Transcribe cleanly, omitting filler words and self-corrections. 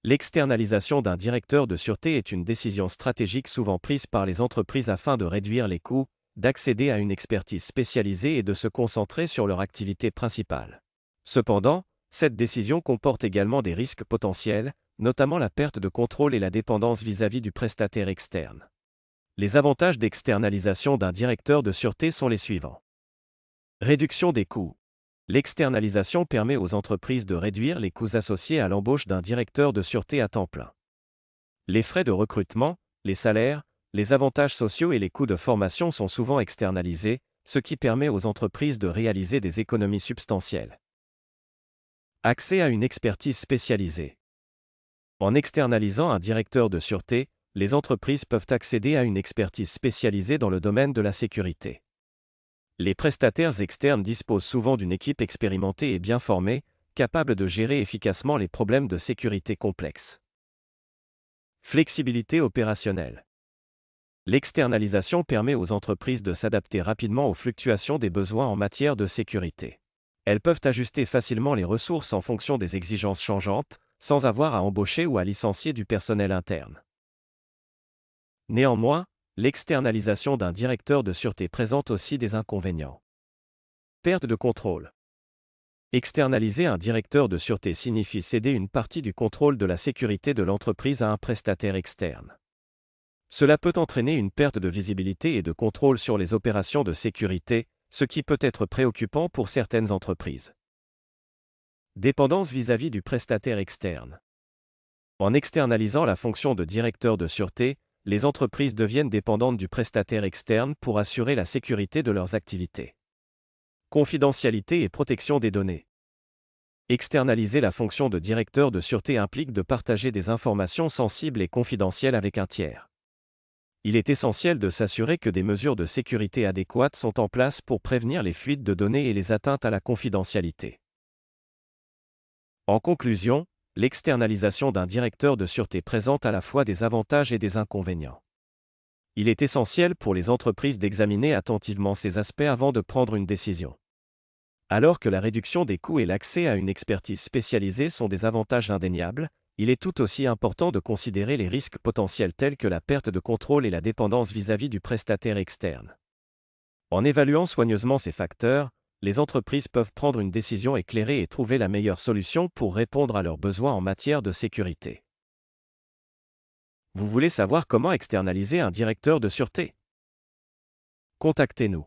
L'externalisation d'un directeur de sûreté est une décision stratégique souvent prise par les entreprises afin de réduire les coûts, d'accéder à une expertise spécialisée et de se concentrer sur leur activité principale. Cependant, cette décision comporte également des risques potentiels, notamment la perte de contrôle et la dépendance vis-à-vis du prestataire externe. Les avantages d'externalisation d'un directeur de sûreté sont les suivants. Réduction des coûts. L'externalisation permet aux entreprises de réduire les coûts associés à l'embauche d'un directeur de sûreté à temps plein. Les frais de recrutement, les salaires, les avantages sociaux et les coûts de formation sont souvent externalisés, ce qui permet aux entreprises de réaliser des économies substantielles. Accès à une expertise spécialisée. En externalisant un directeur de sûreté, les entreprises peuvent accéder à une expertise spécialisée dans le domaine de la sécurité. Les prestataires externes disposent souvent d'une équipe expérimentée et bien formée, capable de gérer efficacement les problèmes de sécurité complexes. Flexibilité opérationnelle. L'externalisation permet aux entreprises de s'adapter rapidement aux fluctuations des besoins en matière de sécurité. Elles peuvent ajuster facilement les ressources en fonction des exigences changeantes, sans avoir à embaucher ou à licencier du personnel interne. Néanmoins, l'externalisation d'un directeur de sûreté présente aussi des inconvénients. Perte de contrôle. Externaliser un directeur de sûreté signifie céder une partie du contrôle de la sécurité de l'entreprise à un prestataire externe. Cela peut entraîner une perte de visibilité et de contrôle sur les opérations de sécurité, ce qui peut être préoccupant pour certaines entreprises. Dépendance vis-à-vis du prestataire externe. En externalisant la fonction de directeur de sûreté, les entreprises deviennent dépendantes du prestataire externe pour assurer la sécurité de leurs activités. Confidentialité et protection des données. Externaliser la fonction de directeur de sûreté implique de partager des informations sensibles et confidentielles avec un tiers. Il est essentiel de s'assurer que des mesures de sécurité adéquates sont en place pour prévenir les fuites de données et les atteintes à la confidentialité. En conclusion, l'externalisation d'un directeur de sûreté présente à la fois des avantages et des inconvénients. Il est essentiel pour les entreprises d'examiner attentivement ces aspects avant de prendre une décision. Alors que la réduction des coûts et l'accès à une expertise spécialisée sont des avantages indéniables, il est tout aussi important de considérer les risques potentiels tels que la perte de contrôle et la dépendance vis-à-vis du prestataire externe. En évaluant soigneusement ces facteurs, les entreprises peuvent prendre une décision éclairée et trouver la meilleure solution pour répondre à leurs besoins en matière de sécurité. Vous voulez savoir comment externaliser un directeur de sûreté? Contactez-nous.